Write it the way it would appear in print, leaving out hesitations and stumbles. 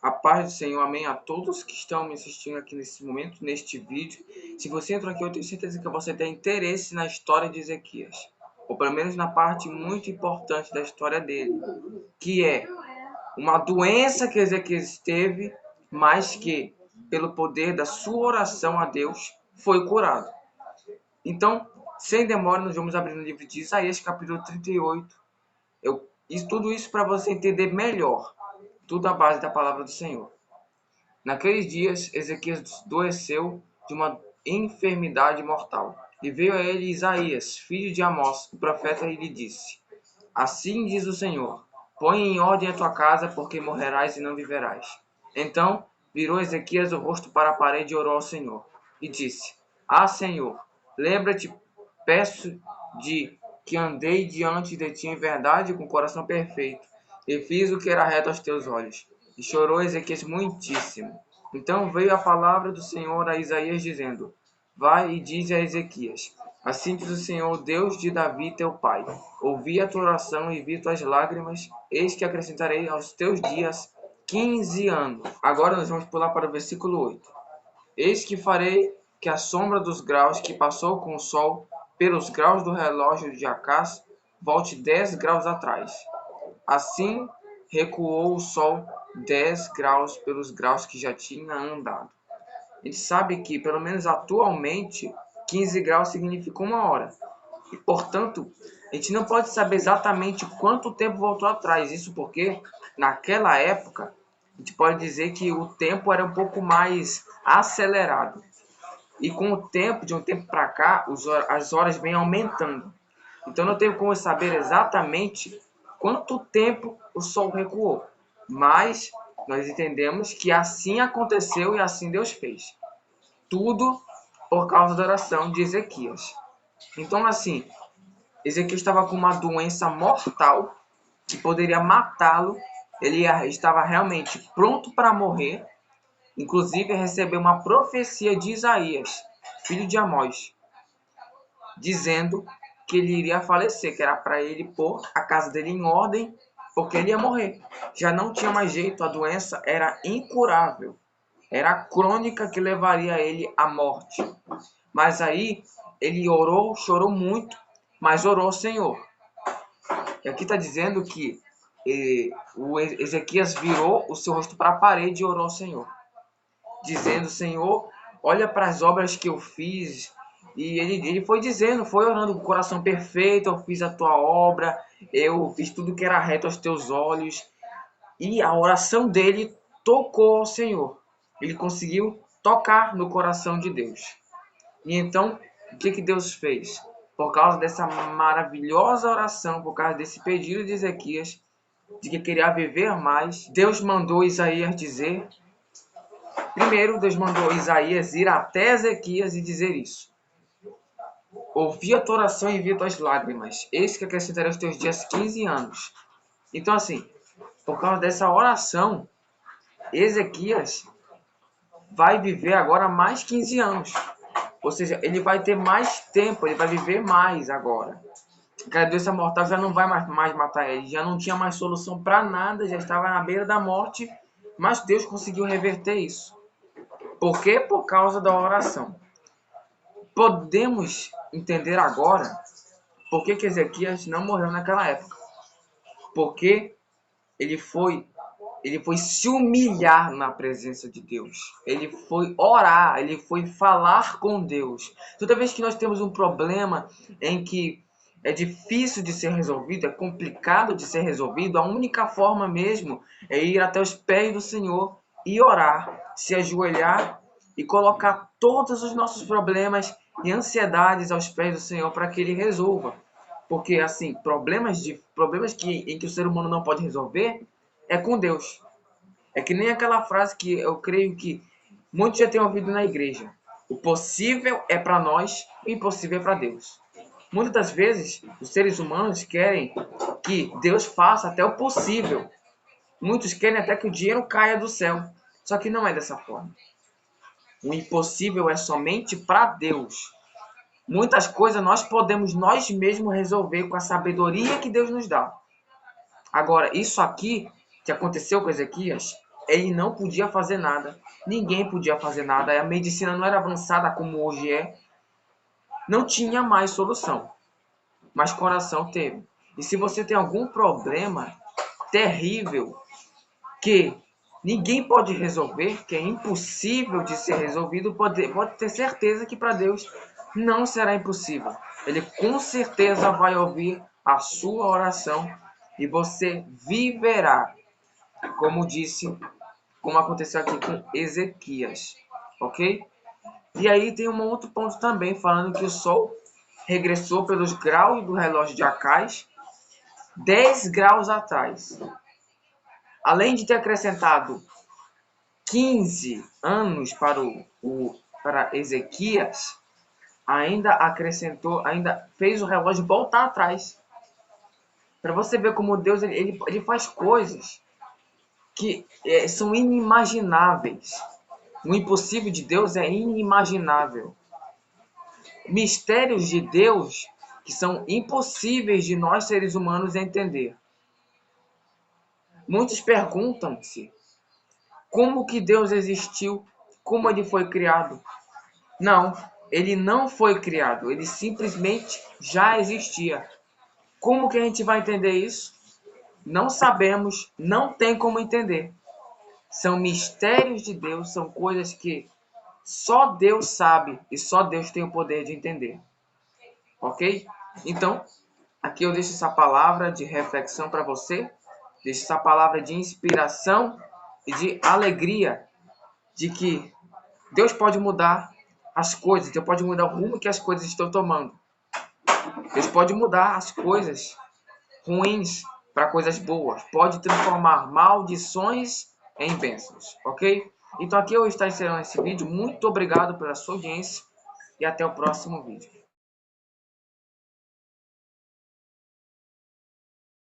A paz do Senhor, amém, a todos que estão me assistindo aqui nesse momento, neste vídeo. Se você entrou aqui, eu tenho certeza que você tem interesse na história de Ezequias, ou pelo menos na parte muito importante da história dele, que é uma doença que Ezequias teve, mas que, pelo poder da sua oração a Deus, foi curado. Então, sem demora, nós vamos abrir no livro de Isaías, capítulo 38. Tudo isso para você entender melhor, tudo à base da palavra do Senhor. Naqueles dias, Ezequias adoeceu de uma enfermidade mortal. E veio a ele Isaías, filho de Amós, o profeta, e lhe disse: Assim diz o Senhor: Põe em ordem a tua casa, porque morrerás e não viverás. Então virou Ezequias o rosto para a parede e orou ao Senhor. E disse: Ah, Senhor, lembra-te, peço de que andei diante de ti em verdade com coração perfeito, e fiz o que era reto aos teus olhos. E chorou Ezequias muitíssimo. Então veio a palavra do Senhor a Isaías, dizendo: Vai e dize a Ezequias: Assim diz o Senhor, Deus de Davi teu pai: Ouvi a tua oração e vi tuas lágrimas, eis que acrescentarei aos teus dias 15 anos. Agora nós vamos pular para o versículo 8. Eis que farei que a sombra dos graus que passou com o sol pelos graus do relógio de Acás volte 10 graus atrás. Assim recuou o sol 10 graus pelos graus que já tinha andado. A gente sabe que, pelo menos atualmente, 15 graus significa 1 hora. E, portanto, a gente não pode saber exatamente quanto tempo voltou atrás. Isso porque, naquela época, a gente pode dizer que o tempo era um pouco mais acelerado. E com o tempo, de um tempo para cá, as horas vêm aumentando. Então não tenho como saber exatamente quanto tempo o sol recuou. Mas nós entendemos que assim aconteceu e assim Deus fez. Tudo por causa da oração de Ezequias. Então, assim, Ezequias estava com uma doença mortal que poderia matá-lo. Ele estava realmente pronto para morrer. Inclusive, recebeu uma profecia de Isaías, filho de Amós, dizendo que ele iria falecer, que era para ele pôr a casa dele em ordem, porque ele ia morrer. Já não tinha mais jeito, a doença era incurável. Era crônica que levaria ele à morte. Mas aí ele orou, chorou muito, mas orou ao Senhor. E aqui está dizendo que o Ezequias virou o seu rosto para a parede e orou ao Senhor, dizendo: Senhor, olha para as obras que eu fiz. E ele foi dizendo, foi orando com o coração perfeito: eu fiz a tua obra, eu fiz tudo que era reto aos teus olhos. E a oração dele tocou ao Senhor. Ele conseguiu tocar no coração de Deus. E então, o que Deus fez? Por causa dessa maravilhosa oração, por causa desse pedido de Ezequias, de que queria viver mais, Deus mandou Isaías dizer. Primeiro, Deus mandou Isaías ir até Ezequias e dizer isso: Ouvi a tua oração e vi tuas lágrimas, eis que acrescentarei aos teus dias 15 anos. Então, assim, por causa dessa oração, Ezequias vai viver agora mais 15 anos. Ou seja, ele vai ter mais tempo, ele vai viver mais agora. A doença mortal já não vai mais matar ele, já não tinha mais solução para nada, já estava na beira da morte, mas Deus conseguiu reverter isso. Por quê? Por causa da oração. Podemos entender agora por que Ezequias não morreu naquela época. Porque ele foi se humilhar na presença de Deus. Ele foi orar, ele foi falar com Deus. Toda vez que nós temos um problema em que é difícil de ser resolvido, é complicado de ser resolvido, a única forma mesmo é ir até os pés do Senhor e orar, se ajoelhar e colocar todos os nossos problemas e ansiedades aos pés do Senhor para que Ele resolva. Porque, assim, problemas em que o ser humano não pode resolver é com Deus. É que nem aquela frase que eu creio que muitos já têm ouvido na igreja: o possível é para nós, o impossível é para Deus. Muitas das vezes, os seres humanos querem que Deus faça até o possível. Muitos querem até que o dinheiro caia do céu. Só que não é dessa forma. O impossível é somente para Deus. Muitas coisas nós podemos nós mesmos resolver com a sabedoria que Deus nos dá. Agora, isso aqui que aconteceu com Ezequias ele não podia fazer nada. Ninguém podia fazer nada. A medicina não era avançada como hoje é. Não tinha mais solução. Mas coração teve. E se você tem algum problema terrível que ninguém pode resolver, que é impossível de ser resolvido, pode ter certeza que para Deus não será impossível. Ele com certeza vai ouvir a sua oração e você viverá, como disse, como aconteceu aqui com Ezequias, ok? E aí tem um outro ponto também, falando que o Sol regressou pelos graus do relógio de Acais 10 graus atrás. Além de ter acrescentado 15 anos para Ezequias, ainda fez o relógio voltar atrás. Para você ver como Deus ele faz coisas que são inimagináveis. O impossível de Deus é inimaginável. Mistérios de Deus que são impossíveis de nós seres humanos entender. Muitos perguntam-se como que Deus existiu, como ele foi criado. Não, ele não foi criado, ele simplesmente já existia. Como que a gente vai entender isso? Não sabemos, não tem como entender. São mistérios de Deus, são coisas que só Deus sabe e só Deus tem o poder de entender. Ok? Então, aqui eu deixo essa palavra de reflexão para você, deixo essa palavra de inspiração e de alegria de que Deus pode mudar as coisas, Deus pode mudar o rumo que as coisas estão tomando. Deus pode mudar as coisas ruins para coisas boas, pode transformar maldições em bênçãos, ok? Então aqui eu estou encerrando esse vídeo. Muito obrigado pela sua audiência e até o próximo vídeo.